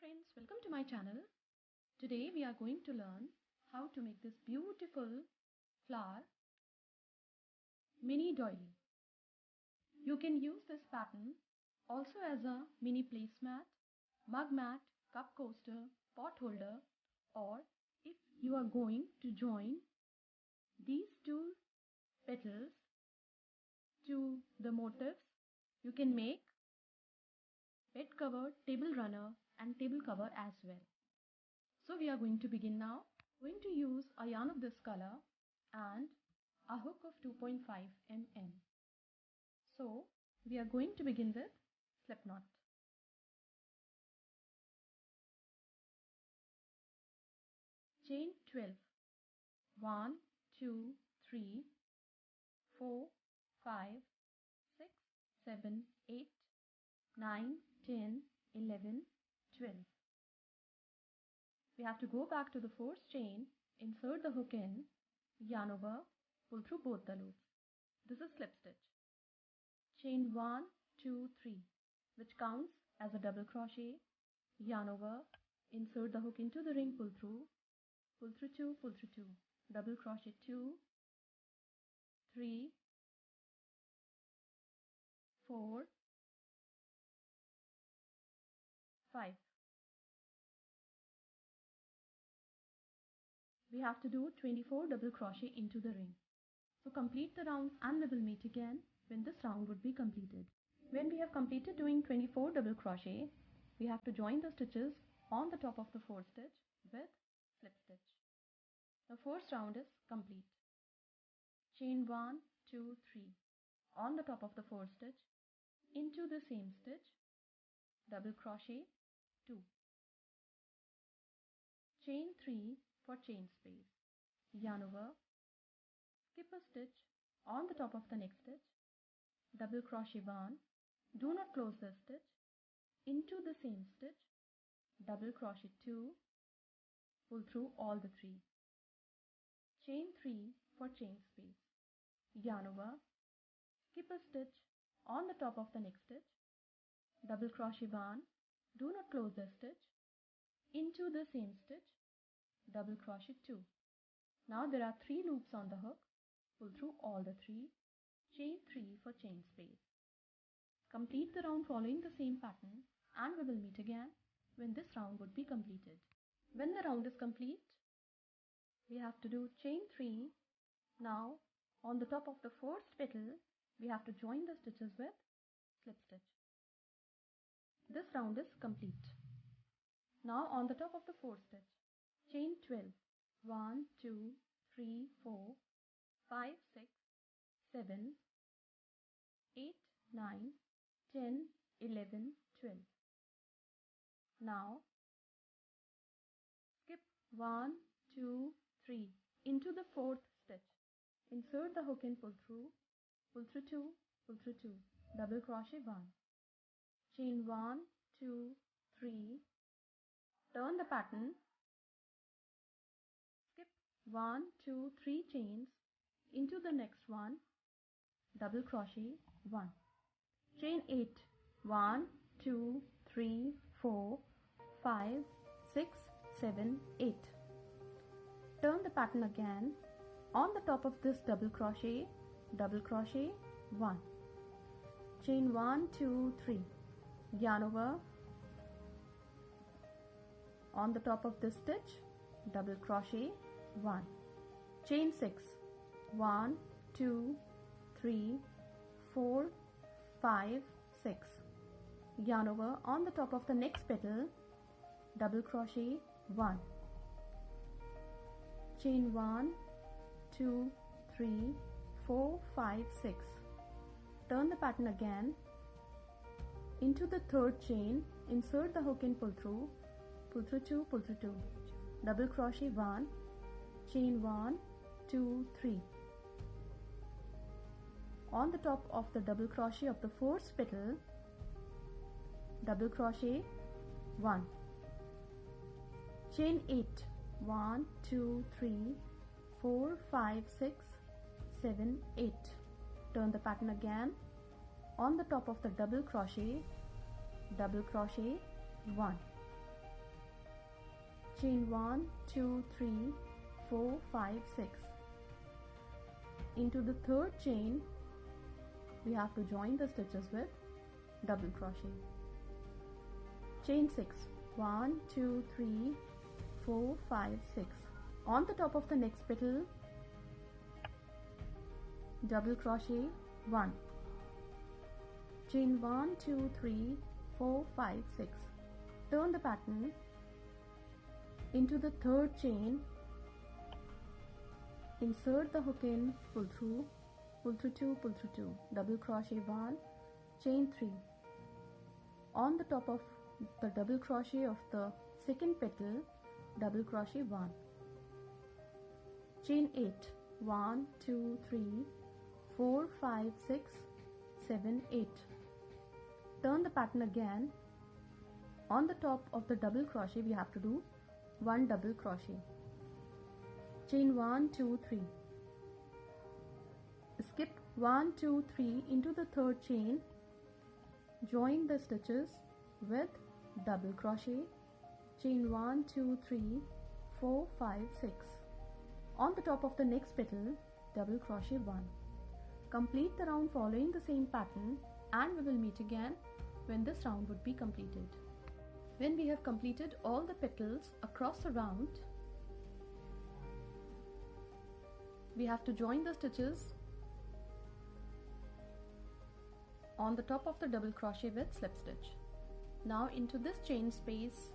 friends, welcome to my channel. Today we are going to learn how to make this beautiful flower mini doily. You can use this pattern also as a mini placemat, mug mat, cup coaster, pot holder, or if you are going to join these two petals to the motifs, you can make bed cover, table runner and table cover as well. So we are going to begin now. Going to use a yarn of this color and a hook of 2.5 mm. So we are going to begin with slip knot. Chain 12. 1, 2, 3, 4, 5, 6, 7, 8, 9, 10, 11, 12. We have to go back to the first chain, insert the hook in, yarn over, pull through both the loops. This is slip stitch. Chain 1, 2, 3, which counts as a double crochet, yarn over, insert the hook into the ring, pull through 2, pull through 2, double crochet 2, 3, 4, 5. We have to do 24 double crochet into the ring. So complete the round and we will meet again when this round would be completed. When we have completed doing 24 double crochet, we have to join the stitches on the top of the fourth stitch with slip stitch. The first round is complete. Chain 1, 2, 3 on the top of the fourth stitch, into the same stitch, double crochet 2. Chain 3 for chain space, yarn over, skip a stitch on the top of the next stitch, double crochet 1, do not close the stitch, into the same stitch, double crochet 2, pull through all the 3. Chain 3 for chain space, yarn over, skip a stitch on the top of the next stitch, double crochet 1, do not close the stitch, into the same stitch, double crochet 2. Now there are 3 loops on the hook, pull through all the 3, chain 3 for chain space. Complete the round following the same pattern and we will meet again when this round would be completed. When the round is complete, we have to do chain 3. Now on the top of the first petal, we have to join the stitches with slip stitch. This round is complete. Now on the top of the fourth stitch, chain 12, 1, 2, 3, 4, 5, 6, 7, 8, 9, 10, 11, 12. Now skip 1, 2, 3 into the fourth stitch. Insert the hook and pull through 2, pull through 2, double crochet 1. Chain 1, 2, 3, turn the pattern, skip 1, 2, 3 chains into the next one, double crochet 1. Chain 8, 1, 2, 3, 4, 5, 6, 7, 8. Turn the pattern again. On the top of this double crochet 1. Chain 1, 2, 3. Yarn over, on the top of this stitch, double crochet 1, chain 6, 1, 2, 3, 4, 5, 6, yarn over, on the top of the next petal, double crochet 1, chain 1, 2, 3, 4, 5, 6, turn the pattern again. Into the third chain, insert the hook and pull through 2, pull through 2, double crochet 1, chain 1, 2, 3. On the top of the double crochet of the fourth petal, double crochet 1, chain 8, 1, 2, 3, 4, 5, 6, 7, 8. Turn the pattern again. On the top of the double crochet 1, chain 1, 2, 3, 4, 5, 6. Into the third chain we have to join the stitches with double crochet. Chain 6, 1, 2, 3, 4, 5, 6. On the top of the next petal, double crochet 1, chain 1, 2, 3, 4, 5, 6. Turn the pattern. Into the third chain, insert the hook in, pull through 2, pull through 2, double crochet 1, chain 3. On the top of the double crochet of the second petal, double crochet 1, chain 8, 1, 2, 3, 4, 5, 6, 7, 8. Turn the pattern again. On the top of the double crochet we have to do 1 double crochet. Chain 1, 2, 3. Skip 1, 2, 3 into the third chain. Join the stitches with double crochet. Chain 1, 2, 3, 4, 5, 6. On the top of the next petal, double crochet 1. Complete the round following the same pattern, and we will meet again when this round would be completed. When we have completed all the petals across the round, we have to join the stitches on the top of the double crochet with slip stitch. Now into this chain space,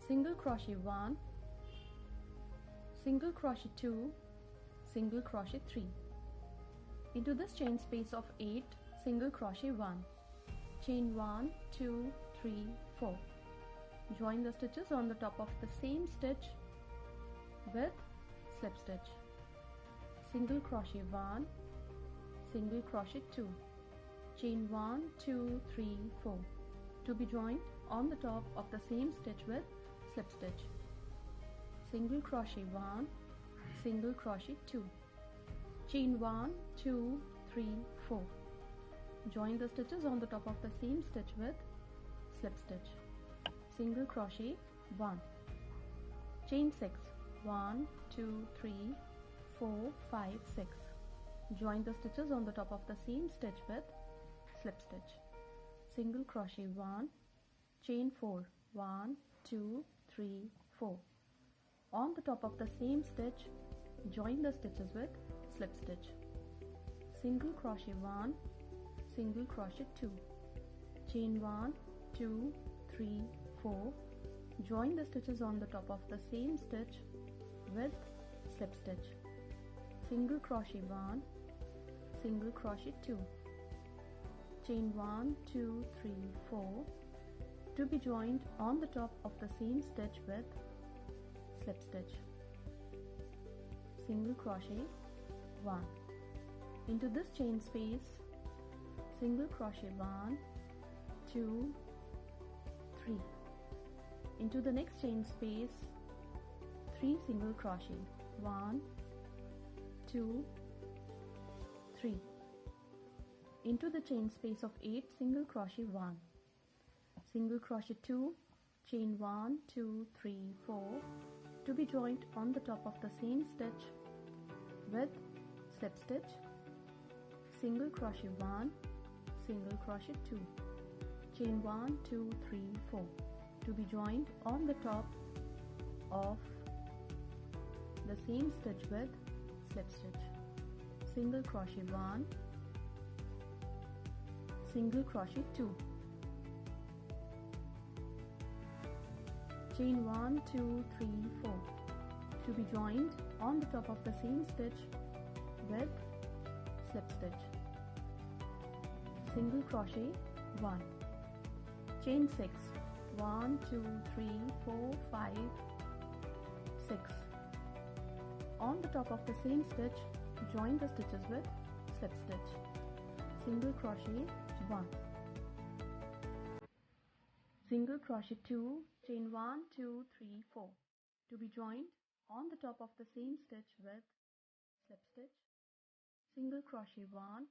single crochet 1, single crochet 2, single crochet 3. Into this chain space of 8, single crochet 1, chain 1, 2, 3, 4. Join the stitches on the top of the same stitch with slip stitch. Single crochet 1, single crochet 2, chain 1, 2, 3, 4. To be joined on the top of the same stitch with slip stitch. Single crochet 1, single crochet 2, chain 1, 2, 3, 4. Join the stitches on the top of the same stitch with slip stitch. Single crochet 1, chain 6, 1, 2, 3, 4, 5, 6. Join the stitches on the top of the same stitch with slip stitch. Single crochet 1, chain 4, 1, 2, 3, 4. On the top of the same stitch, join the stitches with slip stitch. Single crochet 1, single crochet 2, chain 1, 2, 3, 4. Join the stitches on the top of the same stitch with slip stitch. Single crochet 1, single crochet 2, chain 1, 2, 3, 4. To be joined on the top of the same stitch with slip stitch. Single crochet 1. Into this chain space, single crochet 1, 2, 3. Into the next chain space, 3 single crochet, 1, 2, 3. Into the chain space of 8 single crochet 1, single crochet 2, chain 1, 2, 3, 4. To be joined on the top of the same stitch with slip stitch. Single crochet 1, single crochet 2, chain 1, 2, 3, 4. To be joined on the top of the same stitch with slip stitch. Single crochet 1, single crochet 2, chain 1, 2, 3, 4. To be joined on the top of the same stitch with slip stitch. Single crochet 1, chain 6, 1, 2, 3, 4, 5, 6. On the top of the same stitch, join the stitches with slip stitch. Single crochet 1, single crochet 2, chain 1, 2, 3, 4. To be joined on the top of the same stitch with slip stitch. Single crochet 1,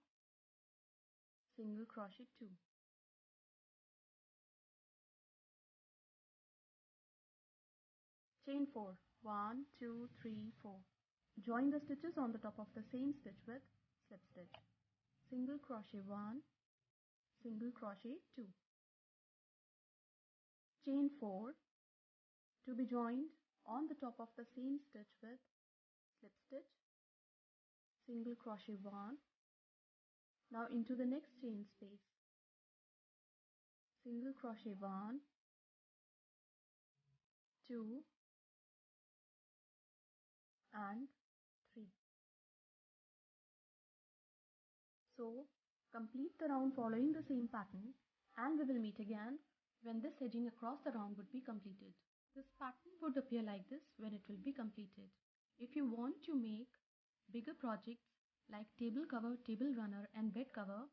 single crochet 2. Chain 4. 1, 2, 3, 4. Join the stitches on the top of the same stitch with slip stitch. Single crochet 1, single crochet 2. Chain 4 to be joined on the top of the same stitch with slip stitch, single crochet 1. Now into the next chain space, single crochet 1, 2 and 3. So complete the round following the same pattern, and we will meet again when this edging across the round would be completed. This pattern would appear like this when it will be completed. If you want to make bigger projects like table cover, table runner and bed cover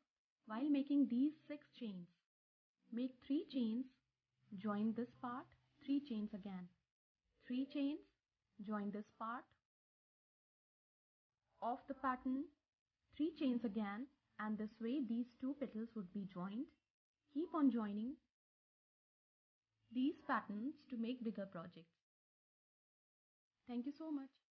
while making these 6 chains, make 3 chains, join this part, 3 chains again, 3 chains, join this part of the pattern, 3 chains again, and this way these 2 petals would be joined. Keep on joining these patterns to make bigger projects. Thank you so much.